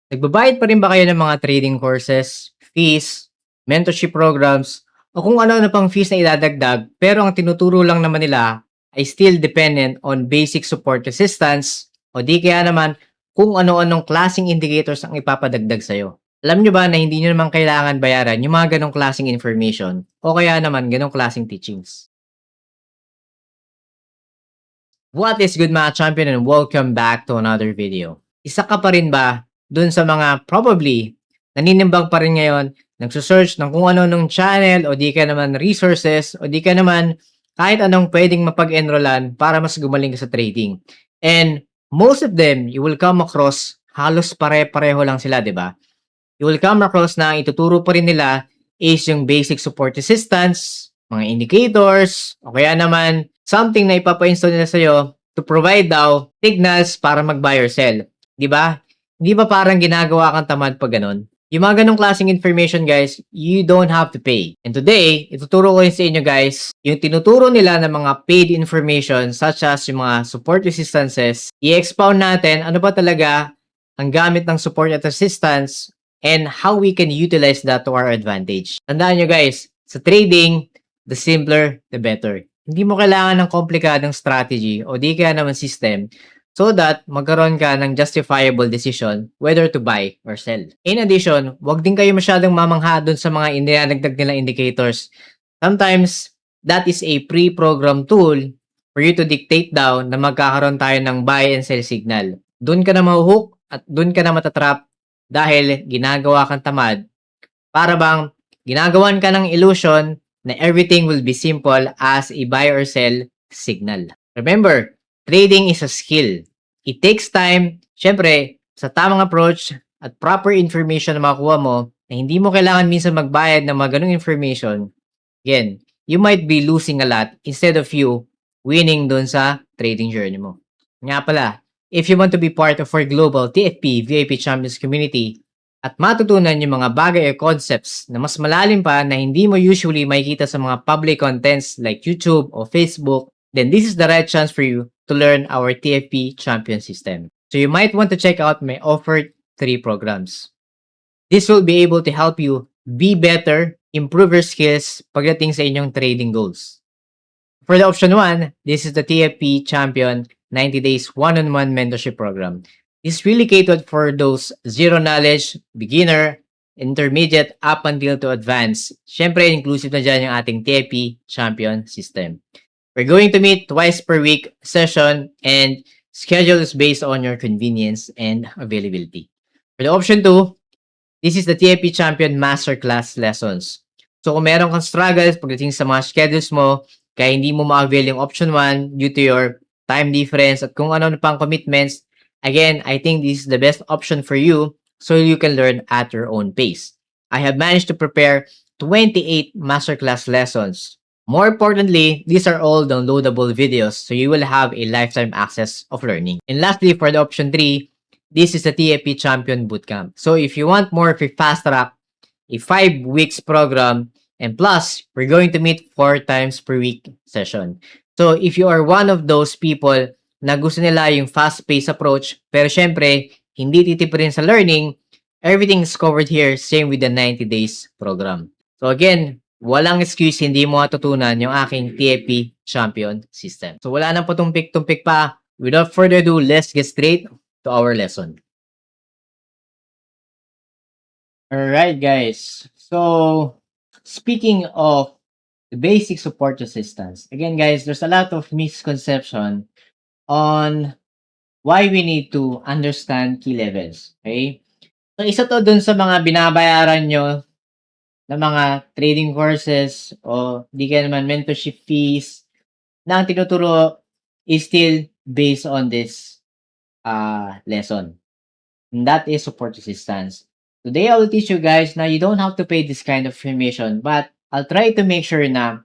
Nagbabayad pa rin ba kayo ng mga trading courses, fees, mentorship programs, o kung ano-ano pang fees na idadagdag pero ang tinuturo lang naman nila ay still dependent on basic support assistance o di kaya naman kung ano-anong klaseng indicators ang ipapadagdag sa'yo. Alam nyo ba na hindi nyo naman kailangan bayaran yung mga ganong klaseng information o kaya naman ganong klaseng teachings? What is good mga champion and welcome back to another video. Isa ka pa rin ba dun sa mga probably naninimbang pa rin ngayon, nagsusearch ng kung ano nung channel o di ka naman resources o di ka naman kahit anong pwedeng mapag-enrollan para mas gumaling ka sa trading. And most of them, you will come across halos pare-pareho lang sila, di ba? You will come across na ang ituturo pa rin nila is yung basic support assistance, mga indicators, o kaya naman something na ipapa-install nila sa'yo to provide daw signals para mag-buy or sell. Di ba? Di ba parang ginagawa kang tamad pag ganun? Yung mga ganong klaseng information, guys, you don't have to pay. And today, ituturo ko rin sa inyo, guys, yung tinuturo nila ng mga paid information such as yung mga support assistances. I-expound natin ano ba talaga ang gamit ng support at assistance and how we can utilize that to our advantage. Tandaan nyo guys, sa trading, the simpler, the better. Hindi mo kailangan ng komplikadong strategy o di kaya naman system so that magkaroon ka ng justifiable decision whether to buy or sell. In addition, wag din kayo masyadong mamangha dun sa mga inilagdag nilang indicators. Sometimes, that is a pre-programmed tool for you to dictate down na magkakaroon tayo ng buy and sell signal. Doon ka na mahuhook at doon ka na matatrap dahil ginagawa kang tamad para bang ginagawan ka ng illusion na everything will be simple as a buy or sell signal. Remember, trading is a skill. It takes time. Syempre, sa tamang approach at proper information na makuha mo, na hindi mo kailangan minsan magbayad ng mga ganung information, again, you might be losing a lot instead of you winning dun sa trading journey mo. Nga pala, if you want to be part of our global TFP VIP Champions community at matutunan yung mga bagay o concepts na mas malalim pa na hindi mo usually makikita sa mga public contents like YouTube o Facebook, then this is the right chance for you to learn our TFP Champion system. So you might want to check out my offered 3 programs. This will be able to help you be better, improve your skills pagdating sa inyong trading goals. For the option 1, this is the TFP Champion 90 Days One-on-One Mentorship Program. It's really catered for those zero knowledge, beginner, intermediate, up until to advanced. Syempre, inclusive na dyan yung ating TFP Champion system. We're going to meet twice per week session and schedule is based on your convenience and availability. For the option 2, this is the TFP Champion Masterclass Lessons. So kung meron kang struggles pagdating sa mga schedules mo, kaya hindi mo ma-avail yung option 1 due to your time difference at kung ano pang commitments, again, I think this is the best option for you so you can learn at your own pace. I have managed to prepare 28 masterclass lessons. More importantly, these are all downloadable videos so you will have a lifetime access of learning. And lastly, for the option 3, this is the TFP Champion Bootcamp. So if you want more of a fast track, a 5 weeks program, and plus, we're going to meet 4 times per week session. So if you are one of those people na gusto nila yung fast-paced approach, pero syempre, hindi titipirin sa learning, everything is covered here, same with the 90 days program. So again, walang excuse hindi mo matutunan yung aking TFP Champion system. So wala nang patumpik-tumpik pa. Without further ado, let's get straight to our lesson. Alright guys, so speaking of the basic support assistance, again guys, there's a lot of misconception on why we need to understand key levels, okay? So isa to dun sa mga binabayaran nyo na mga trading courses o di kaya naman mentorship fees na ang tinuturo is still based on this lesson. And that is support assistance. Today, I will teach you guys na you don't have to pay this kind of information, but I'll try to make sure na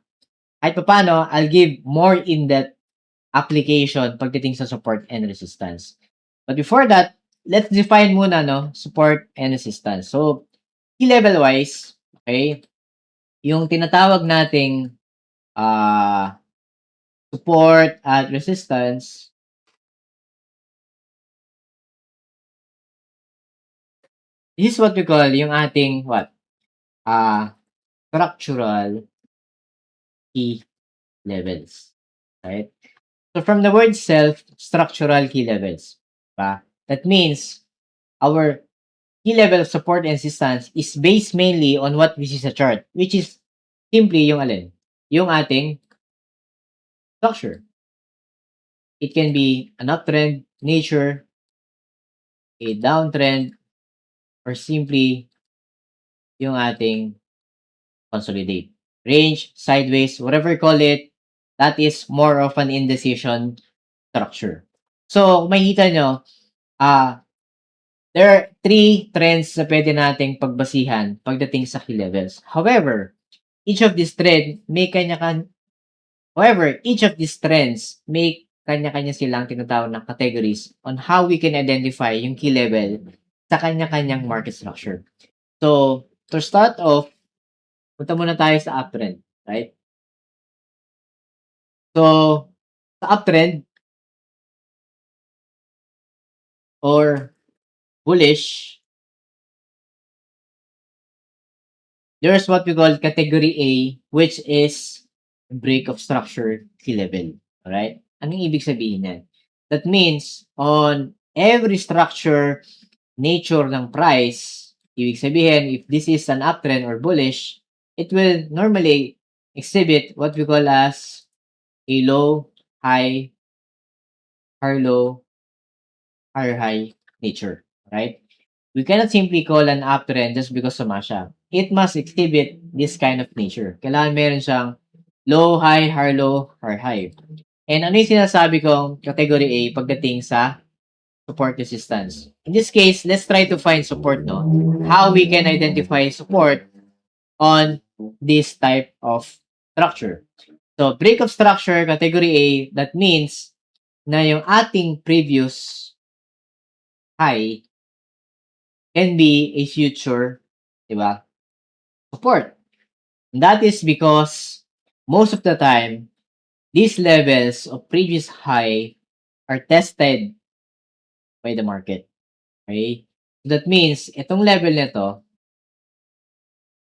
kahit paano, I'll give more in-depth application pagdating sa support and resistance. But before that, let's define muna support and resistance. So, key level wise, okay, yung tinatawag nating support at resistance This is what we call yung ating what? Structural key levels. Right? So from the word itself, structural key levels. Diba? That means our key level of support and resistance is based mainly on what we see sa chart, which is simply yung alin? Yung ating structure. It can be an uptrend, nature, a downtrend, or simply yung ating consolidate. Range, sideways, whatever you call it, that is more of an indecision structure. So, makikita nyo, there are 3 trends na pwede nating pagbasihan pagdating sa key levels. However, each of these trends may kanya-kanya silang tinatawag na categories on how we can identify yung key level sa kanya-kanyang market structure. So, to start off, punta muna tayo sa uptrend, right? So, sa uptrend or bullish, there's what we call category A, which is break of structure key level. Alright? Anong ibig sabihin yan? That means, on every structure nature ng price, ibig sabihin, if this is an uptrend or bullish, it will normally exhibit what we call as a low, high, higher low, higher high nature. Right? We cannot simply call an uptrend just because sumasya. It must exhibit this kind of nature. Kailangan meron siyang low, high, higher low, higher high. And ano yung sinasabi kong category A pagdating sa support resistance? In this case, let's try to find support, no? How we can identify support on this type of structure. So, break of structure, category A, that means na yung ating previous high can be a future, diba, support. And that is because most of the time, these levels of previous high are tested by the market. Okay? So that means, itong level nito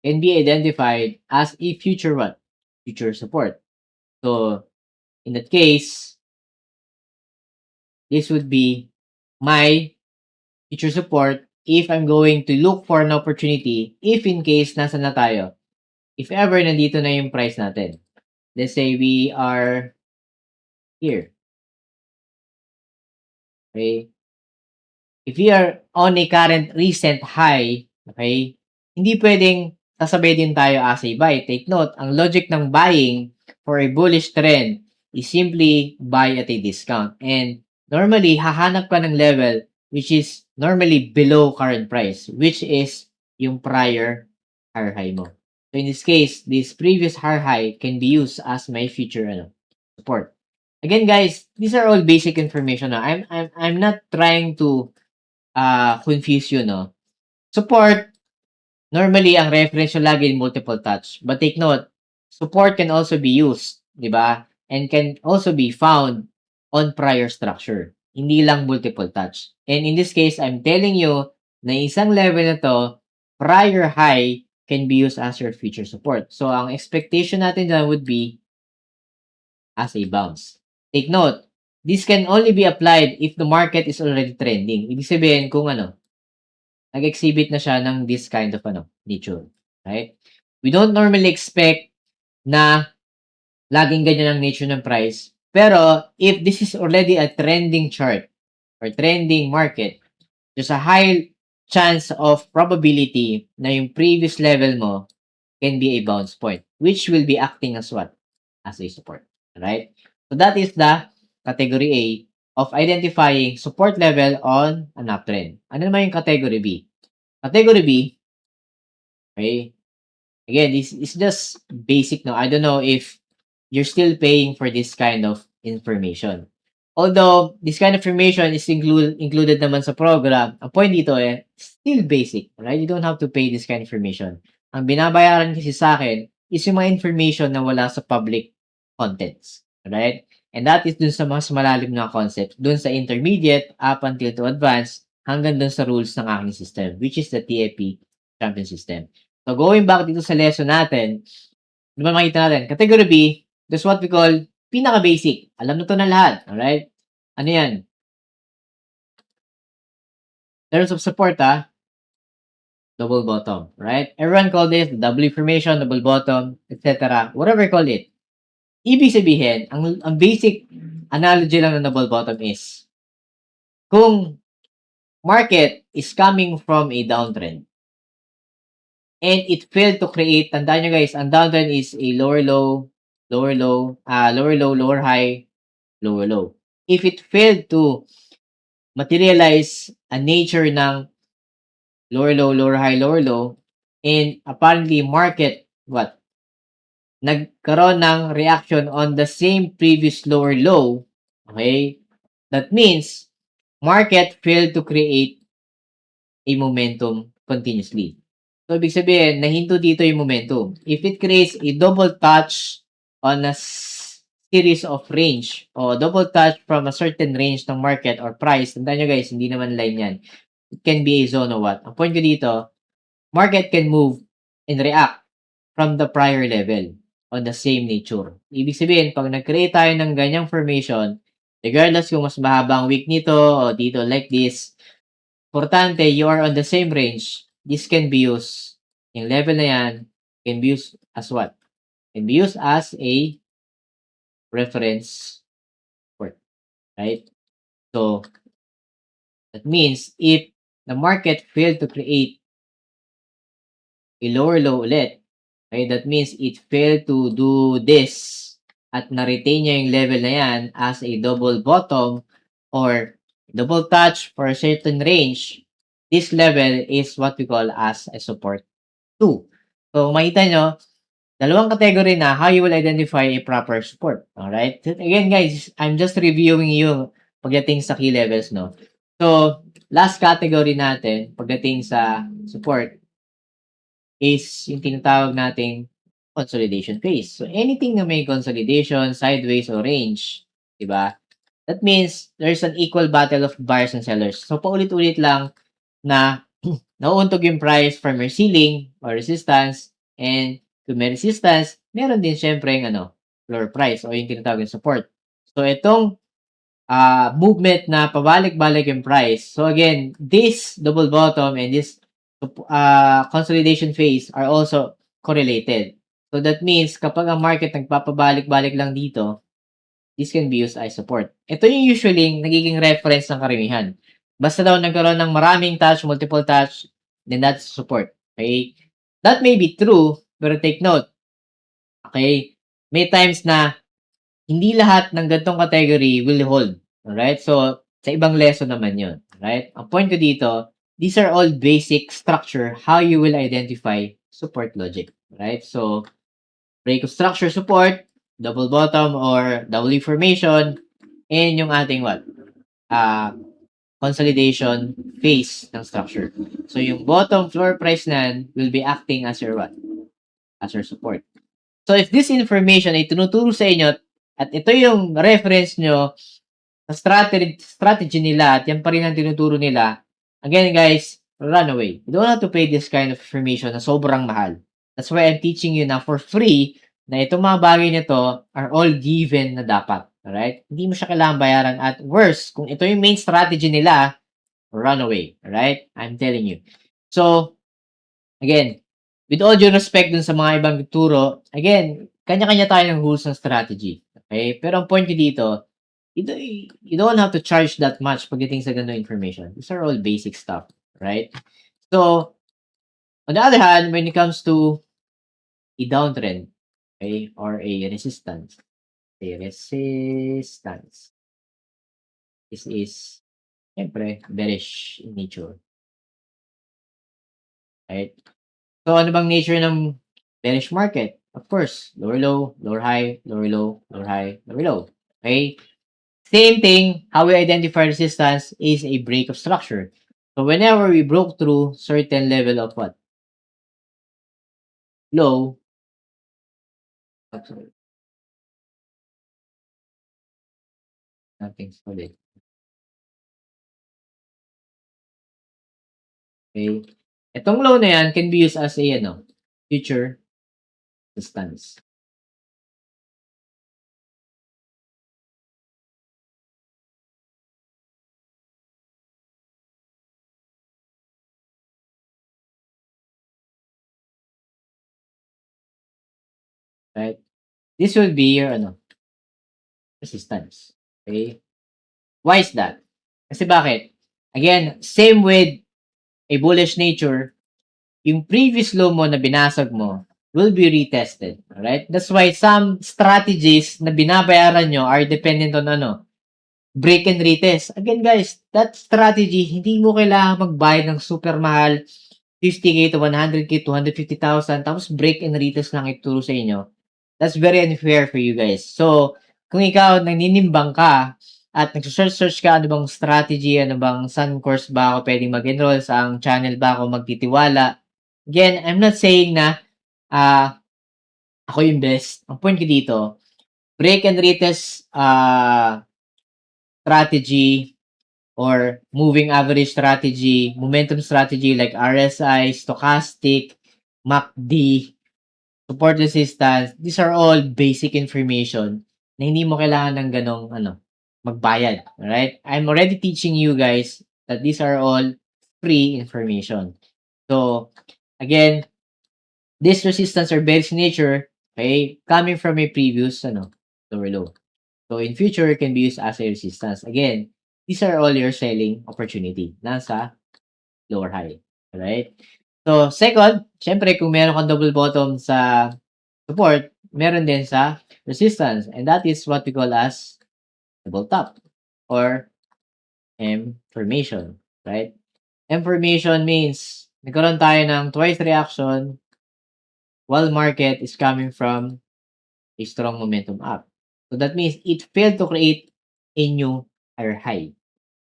can be identified as a future what? Future support. So, in that case, this would be my future support if I'm going to look for an opportunity if in case nasa na tayo. If ever nandito na yung price natin. Let's say we are here. Okay? If we are on a current recent high, okay, hindi pwedeng sasabay din tayo as a buy. Take note, ang logic ng buying for a bullish trend is simply buy at a discount. And normally, hahanap ka ng level which is normally below current price, which is yung prior higher high mo. So in this case, this previous higher high can be used as my future support. Again, guys, these are all basic information. I'm not trying to confuse you, no? Support, normally, ang reference nyo lagi multiple touch. But take note, support can also be used, di ba? And can also be found on prior structure. Hindi lang multiple touch. And in this case, I'm telling you na isang level na to, prior high can be used as your future support. So, ang expectation natin dyan would be as a bounce. Take note, this can only be applied if the market is already trending. Ibig sabihin kung nag-exhibit na siya ng this kind of nature. Right? We don't normally expect na laging ganyan ang nature ng price. Pero, if this is already a trending chart or trending market, there's a high chance of probability na yung previous level mo can be a bounce point, which will be acting as what? As a support. Right? So, that is the category A of identifying support level on an uptrend. Ano naman yung category B? Category B, okay, again, this is just basic, no? I don't know if you're still paying for this kind of information. Although, this kind of information is included naman sa program, ang point dito still basic, right? You don't have to pay this kind of information. Ang binabayaran kasi sa akin is yung mga information na wala sa public contents, right? And that is dun sa mas malalim na concept, dun sa intermediate up until to advanced, hanggang dun sa rules ng aking system, which is the TFP champion system. So, going back dito sa lesson natin, di ba makita natin, category B, that's what we call pinaka-basic. Alam na to ng lahat, alright? Ano yan? Terms of support, double bottom, right? Everyone call this double formation, double bottom, etc. Whatever you call it. Ibig sabihin, ang basic analogy lang ng double bottom is, kung market is coming from a downtrend and it failed to create, tandaan nyo guys, ang downtrend is a lower low, lower low, lower low, lower high, lower low. If it failed to materialize a nature ng lower low, lower high, lower low, and apparently market, what? Nagkaroon ng reaction on the same previous lower low, okay? That means, market failed to create a momentum continuously. So, ibig sabihin, nahinto dito yung momentum. If it creates a double touch on a series of range o double touch from a certain range ng market or price, tandaan nyo guys, hindi naman line yan. It can be a zone or what. Ang point ko dito, market can move and react from the prior level on the same nature. Ibig sabihin, pag nag-create tayo ng ganyang formation, regardless kung mas mahaba ang wick nito o dito like this, importante, you are on the same range. This can be used, yung level na yan, can be used as what? Can be used as a reference support, right? So, that means if the market failed to create a lower low ulit, okay, that means it failed to do this at na-retain niya yung level na yan as a double bottom or double touch for a certain range, this level is what we call as a support 2. So, makita nyo, dalawang category na how you will identify a proper support. Alright? Again, guys, I'm just reviewing you pagdating sa key levels, no? So, last category natin pagdating sa support is yung tinatawag nating consolidation phase. So, anything na may consolidation, sideways, or range, di ba? That means there's an equal battle of buyers and sellers. So, paulit-ulit lang na nauuntog yung price from your ceiling or resistance, and kung may resistance, meron din syempre yung floor price o yung tinatawag yung support. So, itong movement na pabalik-balik yung price. So, again, this double bottom and this consolidation phase are also correlated. So, that means kapag ang market nagpapabalik-balik lang dito, this can be used as support. Ito yung usually nagiging reference ng karamihan. Basta daw nagkaroon ng maraming touch, multiple touch, then that's support. Okay? That may be true, pero take note. Okay? May times na hindi lahat ng gantong category will hold. Alright? So, sa ibang lesson naman yun. Right? Ang point ko dito, these are all basic structure how you will identify support logic. Right? So, break of structure support, double bottom or double formation, and yung ating what? Consolidation phase ng structure. So, yung bottom floor price nan will be acting as your what? As your support. So, if this information ay tinuturo sa inyo at ito yung reference nyo sa strategy nila at yan pa rin ang tinuturo nila, again guys, run away. You don't have to pay this kind of information na sobrang mahal. That's why I'm teaching you na for free na itong mga bagay nito are all given na dapat. Alright? Hindi mo siya kailangan bayaran at worse, kung ito yung main strategy nila, run away. Alright? I'm telling you. So, again, with all due respect dun sa mga ibang turo, again, kanya-kanya tayo ng rules ng strategy. Okay? Pero ang point ko dito, you don't have to charge that much pagdating sa ganung information. These are all basic stuff. Right? So, on the other hand, when it comes to a downtrend, okay, or a resistance, this is, siyempre, bearish in nature. Right? So, ano bang nature ng bearish market? Of course, lower low, lower high, lower low, lower high, lower low. Okay? Same thing, how we identify resistance is a break of structure. So, whenever we broke through certain level of what? Low. Sorry. Nothing solid. Okay? Itong low na yan can be used as a future resistance. Right? This will be your resistance. Okay? Why is that? Kasi bakit? Again, same with a bullish nature, yung previous low mo na binasag mo will be retested. Alright? That's why some strategies na binabayaran nyo are dependent on break and retest. Again guys, that strategy, hindi mo kailangan magbayad ng super mahal, 50K to 100K, 250,000, tapos break and retest lang ituro sa inyo. That's very unfair for you guys. So, kung ikaw naninimbang ka at nagsesearch ka, ano bang strategy, ano bang saan course ba ako pwedeng mag-enroll, saang channel ba ako magtitiwala. Again, I'm not saying na ako yung best. Ang point ko dito, break and retest strategy or moving average strategy, momentum strategy like RSI, stochastic, MACD, support resistance, these are all basic information na hindi mo kailangan ng ganong magbayad. Alright? I'm already teaching you guys that these are all free information. So, again, this resistance or bearish nature, okay, coming from a previous lower low. So, in future, it can be used as a resistance. Again, these are all your selling opportunity. Nasa lower high. Alright? So, second, syempre, kung meron kang double bottom sa support, meron din sa resistance. And that is what we call as double top or M formation. Right? M formation means nagkaroon tayo ng twice reaction while market is coming from a strong momentum up. So, that means it failed to create a new higher high.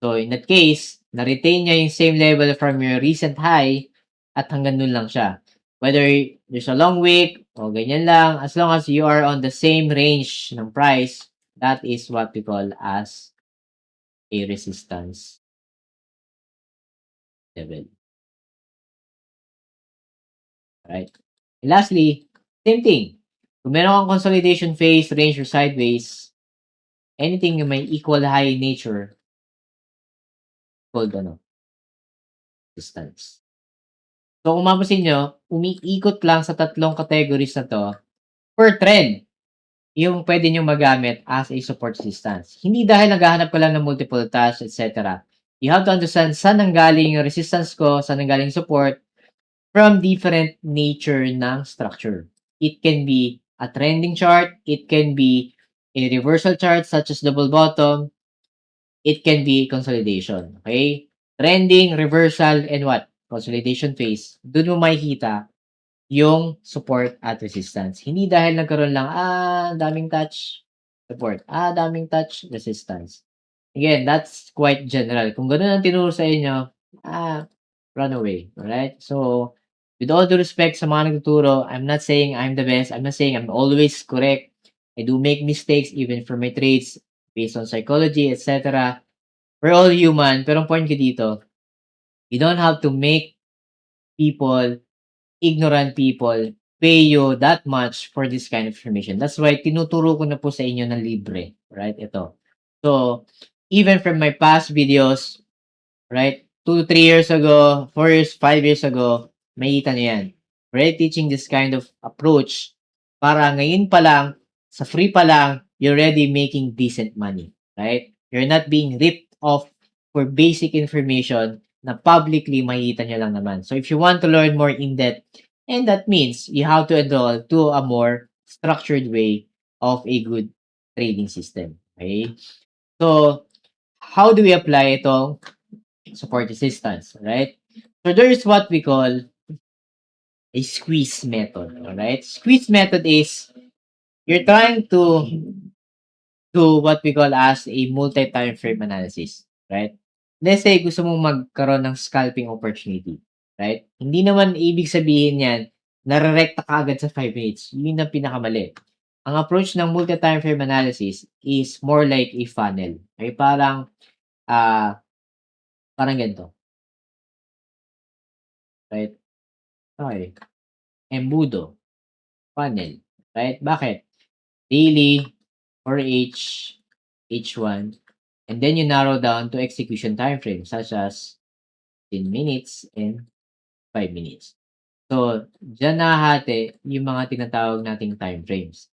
So, in that case, na-retain niya yung same level from your recent high at hanggang nun lang siya. Whether there's a long wick o ganyan lang, as long as you are on the same range ng price, that is what we call as a resistance level. Right? And lastly, same thing. Kung meron kang consolidation phase, range, or sideways, anything na may equal high nature, called resistance. So, kung mapapansin nyo, umiikot lang sa tatlong categories na to per trend yung pwede nyo magamit as a support resistance. Hindi dahil naghahanap ka lang ng multiple touch, etc. You have to understand saan nanggaling yung resistance ko, saan nanggaling support from different nature ng structure. It can be a trending chart, it can be a reversal chart such as double bottom, it can be consolidation. Okay? Trending, reversal, and what? Consolidation phase. Doon mo makikita yung support at resistance. Hindi dahil nagkaroon lang, daming touch, support. Daming touch, resistance. Again, that's quite general. Kung gano'n ang tinuro sa inyo, run away. Alright? So, with all due respect sa mga nagtuturo, I'm not saying I'm the best. I'm not saying I'm always correct. I do make mistakes even for my trades based on psychology, etc. We're all human. Pero ang point ko dito, you don't have to make people, ignorant people, pay you that much for this kind of information. That's why tinuturo ko na po sa inyo ng libre. Right? Ito. So, even from my past videos, right? 2, 3 years ago, 4 years, 5 years ago, makikita niyo yan. We're teaching this kind of approach para ngayon pa lang, sa free pa lang, you're already making decent money. Right? You're not being ripped off for basic information na publicly makikita nyo lang naman. So, if you want to learn more in-depth, and that means you have to enroll to a more structured way of a good trading system. Okay? So, how do we apply itong support resistance, right? So there is what we call a squeeze method, alright? Squeeze method is you're trying to do what we call as a multi-time frame analysis, right? Let's say gusto mong magkaroon ng scalping opportunity, right? Hindi naman ibig sabihin yan, nare-recta ka agad sa 5 minutes. Yun ang pinakamali. Ang approach ng multi-time frame analysis is more like a funnel. Okay? Parang ganito. right? Okay. Embudo, funnel, right? Bakit? Daily, or H1, and then you narrow down to execution time frame such as 10 minutes and 5 minutes. So, diyan nahahati yung mga tinatawag nating time frames.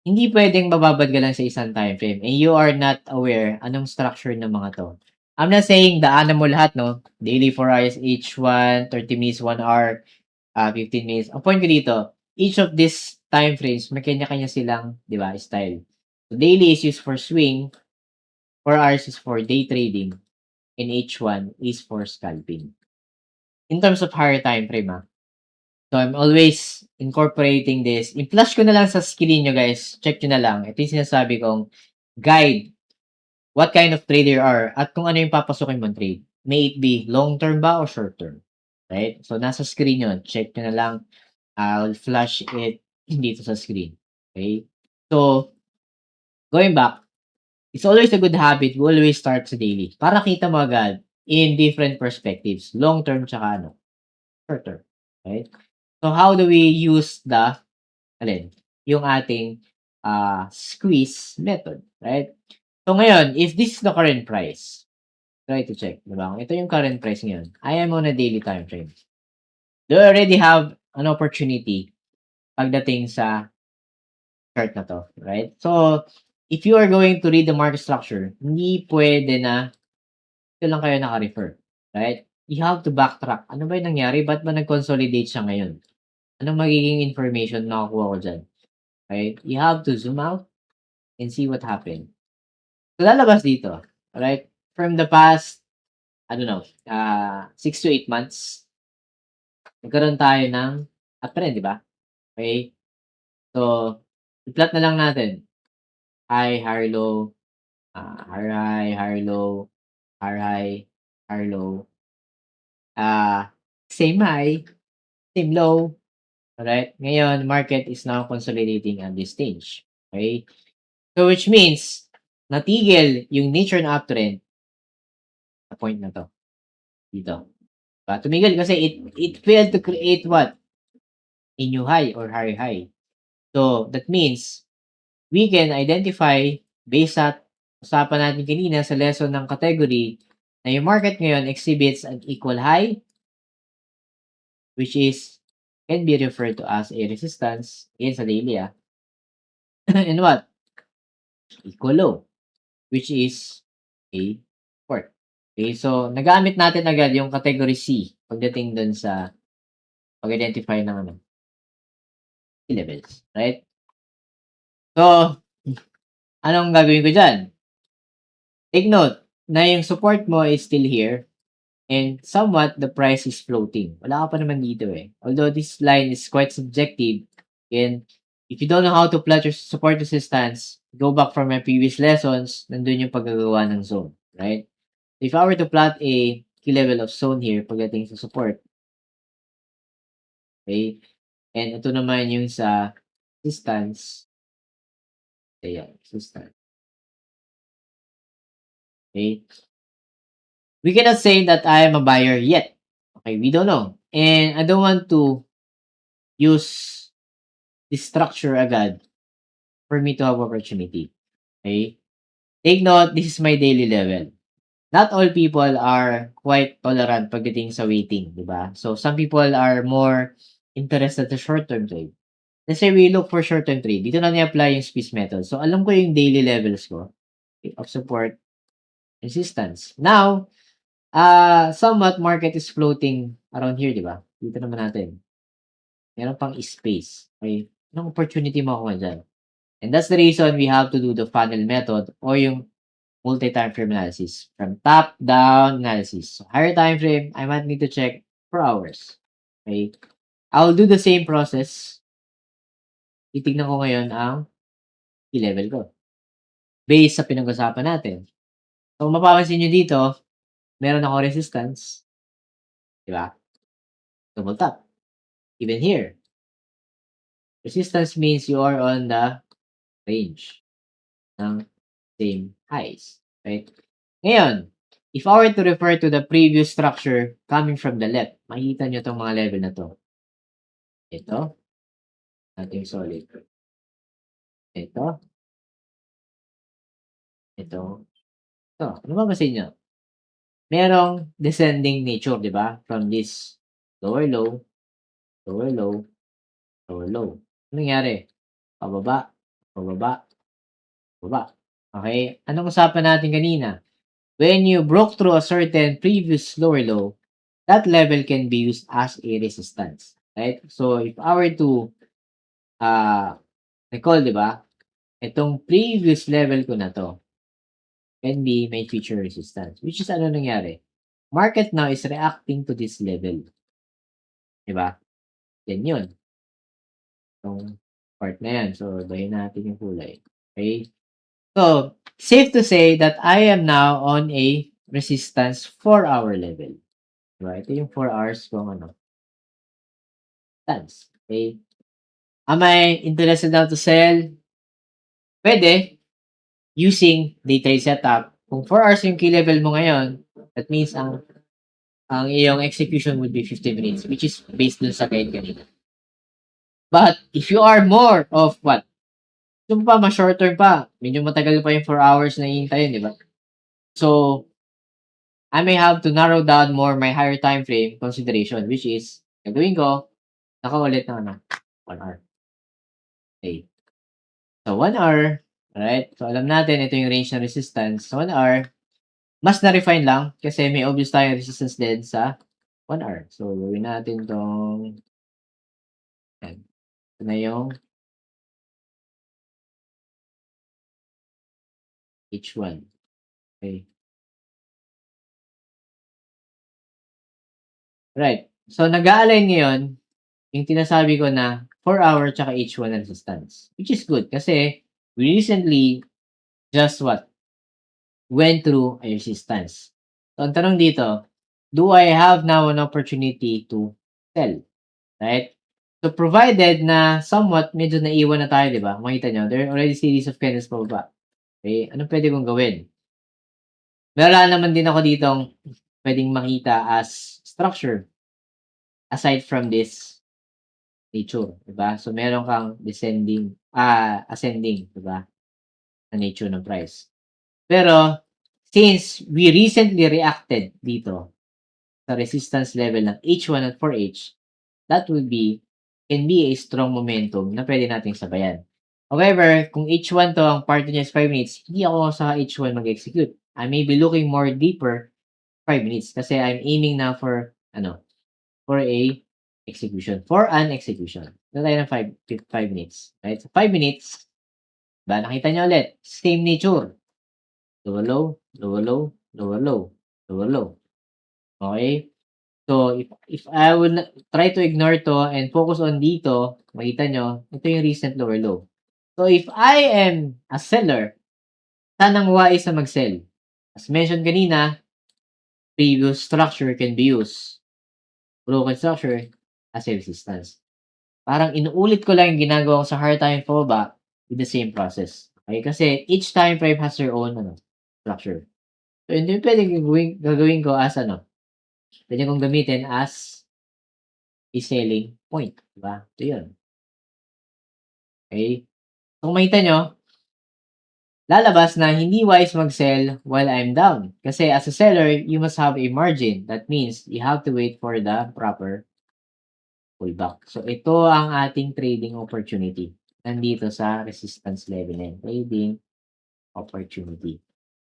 Hindi puwedeng mababad ka lang sa isang time frame and you are not aware anong structure ng mga 'to. I'm not saying daanan mo lahat 'no, daily 4 hours, H1, 30 minutes, 1 hour, 15 minutes. Ang point ko dito, each of these time frames may kanya-kanya silang, 'di ba, style. So, daily is used for swing, 4 hours is for day trading, and H1 is for scalping. In terms of higher time frame, So, I'm always incorporating this. I-flash ko na lang sa screen niyo guys, check niyo na lang. Ito yung sinasabi kong guide, what kind of trader you are at kung ano yung papasukin mong trade. May it be long term ba o short term, right? So, nasa screen yun, check niyo na lang. I'll flash it dito sa screen, okay? So, going back, it's always a good habit, we always start sa daily para kita mo agad in different perspectives, long term tsaka ano, short term, right? So, how do we use the alin? Yung ating, squeeze method, right? So, ngayon, if this is the current price, try to check, 'di ba? Kung ito yung current price ngayon, I am on a daily time frame. Do I already have an opportunity pagdating sa chart na 'to, right? So, if you are going to read the market structure, hindi puwede na dito lang kayo naka-refer, right? You have to backtrack. Ano ba yung nangyari? Ba't ba nag-consolidate siya ngayon? Anong magiging information makukuha ko diyan, right? You have to zoom out and see what happened. So, lalabas dito, alright? From the past, I don't know, 6 to 8 months, nagkaroon tayo ng uptrend, 'di ba? Okay? So, i-plot na lang natin. High, higher low, higher high, higher low, higher high, higher low, same high, same low, alright? Ngayon, market is now consolidating at this stage, okay? So, which means, natigil yung nature ng uptrend sa point na 'to, dito. Tumigil kasi it failed to create what? A new high or higher high. So, that means we can identify based sa usapan natin kanina sa lesson ng category na yung market ngayon exhibits an equal high, which is can be referred to as a resistance again sa daily, and what? Equal low, which is a support. Okay, so nagamit natin agad yung category C pagdating dun sa pag-identify ng ano, levels, right? So, anong gagawin ko diyan? Take note na yung support mo is still here and somewhat the price is floating. Wala ka pa naman dito eh. Although this line is quite subjective and if you don't know how to plot your support resistance, go back from my previous lessons, nandun yung paggagawa ng zone, right? If I were to plot a key level of zone here pagdating sa support, okay? And ito naman yung sa resistance. Ayan, resistance. Okay? We cannot say that I am a buyer yet. Okay, we don't know. And I don't want to use this structure agad for me to have opportunity. Okay? Take note, this is my daily level. Not all people are quite tolerant pagdating sa waiting, di ba? So, some people are more interested sa short-term trade. Let's say we look for short-term trade. Dito na ni-apply yung squeeze method. So, alam ko yung daily levels ko of support, resistance. Now, somewhat market is floating around here, di ba? Dito naman natin. Meron pang space. Okay? Anong opportunity makukuha dyan? And that's the reason we have to do the funnel method or yung multi-time frame analysis from top-down analysis. So, higher time frame, I might need to check for hours. Okay? I'll do the same process. Titignan ko ngayon ang key level ko based sa pinag-usapan natin. So, mapapansin nyo dito, meron ako resistance. Di ba? Double top. Even here. Resistance means you are on the range ng same highs. Right? Ngayon, if I were to refer to the previous structure coming from the left, makikita nyo itong mga level na to. Ito, ating solid. Ito, ito, ito. Ano ba masin nyo? Merong descending nature, di ba? From this lower low, lower low, lower low. Ano nangyari? Pababa, pababa, baba. Okay? Anong usapan natin kanina? When you broke through a certain previous lower low, that level can be used as a resistance. Right? So, if I were to recall, di ba? Itong previous level ko na to can be my future resistance. Which is ano nangyari? Market now is reacting to this level. Di ba? Yan yun. Itong part na yan. So, bahin natin yung kulay. Okay? So, safe to say that I am now on a resistance 4-hour level. Diba? Ito yung 4 hours kung ano. Stance. Okay? Am I interested now to sell? Pwede. Using day trade setup. Kung 4 hours yung key level mo ngayon, that means ang iyong execution would be 50 minutes, which is based dun sa guide kanina. But, if you are more of what? Gusto mo pa, ma-short term pa. Medyo matagal pa yung 4 hours na hihintayin, di ba? So, I may have to narrow down more my higher time frame consideration, which is, gagawin ko, nakaulit ng ano, 1 hour. Okay. So, 1 hour, alright? So, alam natin, ito yung range ng resistance. So, 1 hour, mas na-refine lang kasi may obvious tayong resistance din sa 1 hour. So, gawin natin tong, yan. Ito na yung H1. Okay. Right. So, nag-a-align ngayon yung tinasabi ko na 4-hour tsaka H1 na resistance. Which is good kasi we recently just what? Went through a resistance. So, ang tanong dito, do I have now an opportunity to sell? Right? So, provided na somewhat medyo naiwan na tayo, di ba? Makita nyo, there are already series of candles pababa. Okay? Anong pwede kong gawin? Wala naman din ako ditong pwedeng makita as structure aside from this nature, di ba? So, meron kang ascending, di ba? Na nature ng price. Pero, since we recently reacted dito sa resistance level ng H1 at 4H, that can be a strong momentum na pwede nating sabayan. However, kung H1 to, ang part niya is 5 minutes, hindi ako sa H1 mag-execute. I may be looking more deeper 5 minutes kasi I'm aiming now for an execution. Ito tayo ng 5 minutes. Right? So, 5 minutes, ba, nakita nyo ulit, same nature. Lower low, lower low, lower low, lower low. Okay? So, if I will try to ignore to and focus on dito, makita nyo, ito yung recent lower low. So, if I am a seller, sanang wais na mag-sell. As mentioned kanina, previous structure can be used. Broken structure as a resistance. Parang inuulit ko lang yung ginagawa ko sa hard time fallback with the same process. Okay? Kasi each time frame has their own structure. So, hindi pwedeng gagawin ko as pwede kong gamitin as a selling point. Diba? Ito yun. Okay? So, kung makita nyo, lalabas na hindi wise mag-sell while I'm down. Kasi as a seller, you must have a margin. That means you have to wait for the proper pullback. So, ito ang ating trading opportunity. Nandito sa resistance level na yun. Trading opportunity.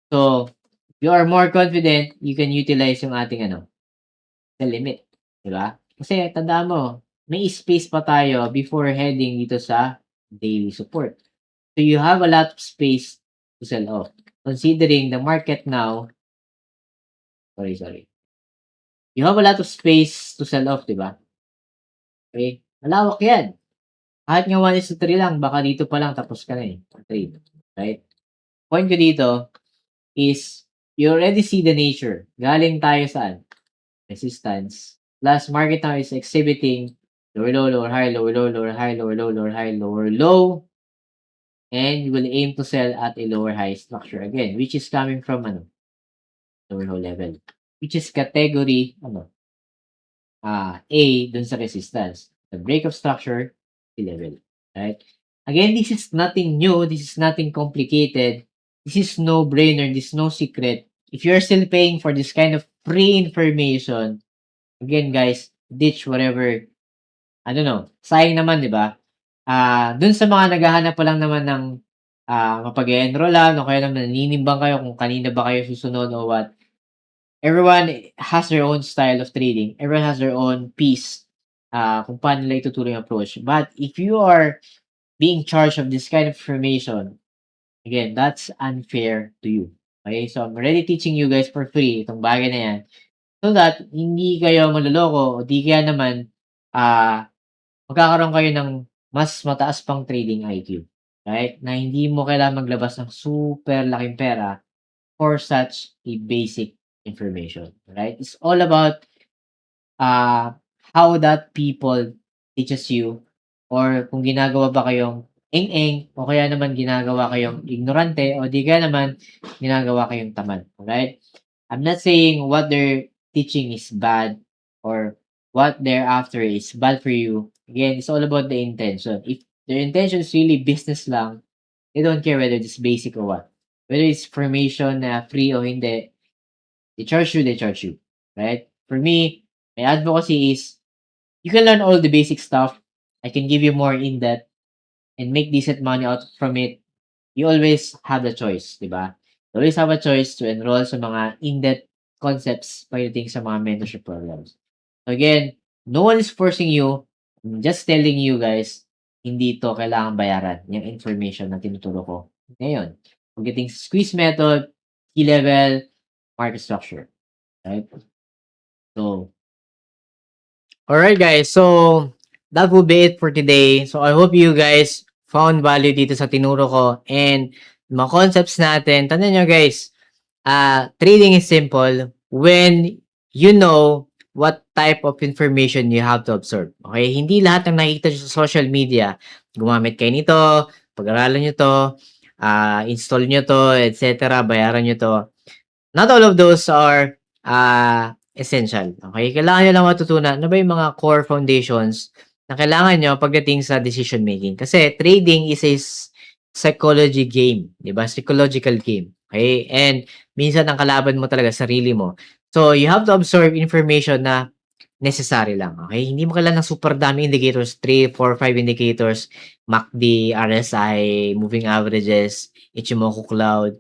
So, if you are more confident, you can utilize yung ating sell limit. Diba? Kasi tandaan mo, may space pa tayo before heading dito sa daily support. So, you have a lot of space to sell off. Considering the market now, sorry. You have a lot of space to sell off, diba? Okay? Malawak yan. Kahit nga 1:3 lang, baka dito pa lang tapos ka na trade. Right? Point ko dito is, you already see the nature. Galing tayo saan? Resistance. Plus, market now is exhibiting lower low, lower high, lower low, lower high, lower low, lower high, lower low. And you will aim to sell at a lower high structure again, which is coming from lower whole level, which is category A dun sa resistance. The break of structure, level. Right? Again, this is nothing new. This is nothing complicated. This is no brainer. This is no secret. If you're still paying for this kind of free information, again, guys, ditch whatever. I don't know. Sayang naman, di ba? Dun sa mga naghahanap pa lang naman ng mapag-enrollan o kaya naman naninimbang kayo kung kanina ba kayo susunod o what. Everyone has their own style of trading. Everyone has their own piece kung paano nila ituturo yung approach. But if you are being charged of this kind of information, again, that's unfair to you. Okay? So, I'm already teaching you guys for free itong bagay na yan so that hindi kayo maloloko o di kaya naman magkakaroon kayo ng mas mataas pang trading IQ. Right? Na hindi mo kailangan maglabas ng super laking pera for such a basic information. Right? It's all about how that people teaches you or kung ginagawa ba kayong eng-eng o kaya naman ginagawa kayong ignorante o di kaya naman ginagawa kayong tamad. Right? I'm not saying what they're teaching is bad or what they're after is bad for you. Again, it's all about the intention. If their intention is really business lang, they don't care whether it's basic or what. Whether it's formation na free o hindi, they charge you, they charge you. Right? For me, my advocacy is you can learn all the basic stuff. I can give you more in depth and make decent money out from it. You always have the choice, di ba? You always have a choice to enroll sa mga in-depth concepts pagdating sa mga mentorship programs. So again, no one is forcing you. I'm just telling you guys, hindi to kailangan bayaran yung information na tinuturo ko ngayon. Pagdating sa squeeze method, key level, market structure. Right? So, alright guys, so that will be it for today. So I hope you guys found value dito sa tinuro ko and mga concepts natin. Tandaan nyo guys, trading is simple when you know what type of information you have to absorb. Okay? Hindi lahat ng nakikita nyo sa social media, gumamit kayo nito, pag-aralan nyo to, install nyo to, etc. Bayaran nyo to. Not all of those are essential. Okay? Kailangan nyo lang matutunan ano ba yung mga core foundations na kailangan nyo pagdating sa decision making. Kasi trading is a psychology game. Diba? Psychological game. Okay? And minsan ang kalaban mo talaga sarili mo. So, you have to absorb information na necessary lang. Okay? Hindi mo kailangan ng super dami indicators. 3, 4, 5 indicators. MACD, RSI, moving averages, Ichimoku Cloud,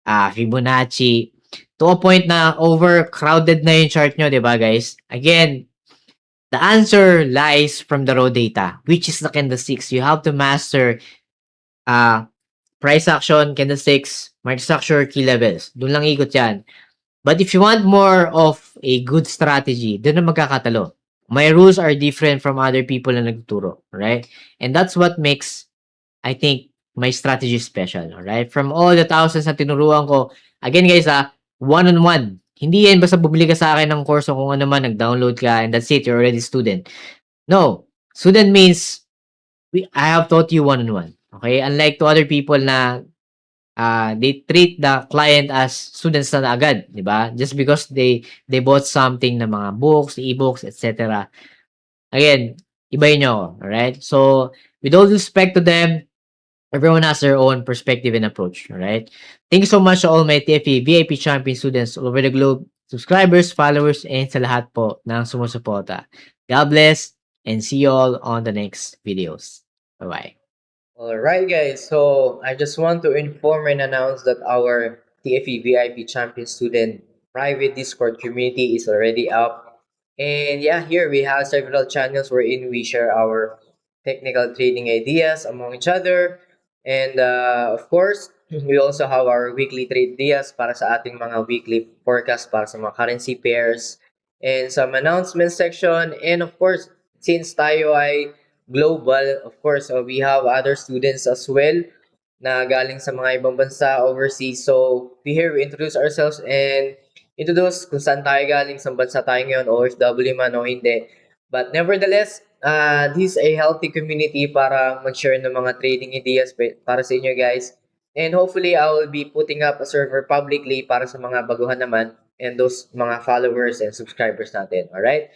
Fibonacci, to a point na overcrowded na yung chart nyo, di ba guys? Again, the answer lies from the raw data, which is the candlesticks. You have to master price action, candlesticks, market structure, key levels. Doon lang ikot yan. But if you want more of a good strategy, doon na magkakatalo. My rules are different from other people na nagtuturo, right? And that's what makes, I think, my strategy special, right? From all the thousands na tinuruan ko, again guys one-on-one. Hindi yan basta bumili ka sa akin ng course o kung ano man, nag-download ka and that's it, you're already student. No. Student means I have taught you one-on-one. Okay? Unlike to other people na they treat the client as students na agad, di ba? Just because they bought something na mga books, e-books, etc. Again, ibahin nyo ako, alright? So, with all respect to them, everyone has their own perspective and approach, alright? Thank you so much to all my TFE VIP champion students all over the globe, subscribers, followers, and sa lahat po ng sumusuporta. God bless and see you all on the next videos. Bye-bye. Alright guys, so I just want to inform and announce that our TFE VIP Champion Student private Discord community is already up. And yeah, here we have several channels wherein we share our technical trading ideas among each other. And of course, we also have our weekly trade ideas para sa ating mga weekly forecast para sa mga currency pairs and some announcement section. And of course, since tayo ay global, of course, we have other students as well na galing sa mga ibang bansa overseas. So, we introduce ourselves and introduce kung saan tayo galing, sa bansa tayo ngayon, OFW man o hindi. But nevertheless, this is a healthy community para mag-share ng mga trading ideas para sa inyo guys. And hopefully, I will be putting up a server publicly para sa mga baguhan naman and those mga followers and subscribers natin. Alright?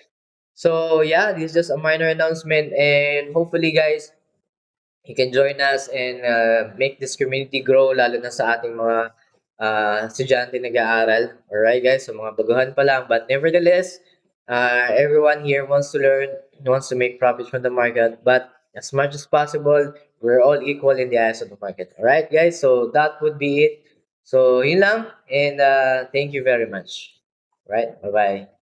So yeah, this is just a minor announcement, and hopefully guys, you can join us and make this community grow, lalo na sa ating mga estudyante nag-aaral. Alright guys, so mga baguhan pa lang. But nevertheless, everyone here wants to learn, wants to make profits from the market. But as much as possible, we're all equal in the eyes of the market. Alright guys, so that would be it. So yun lang, and thank you very much. Right, bye-bye.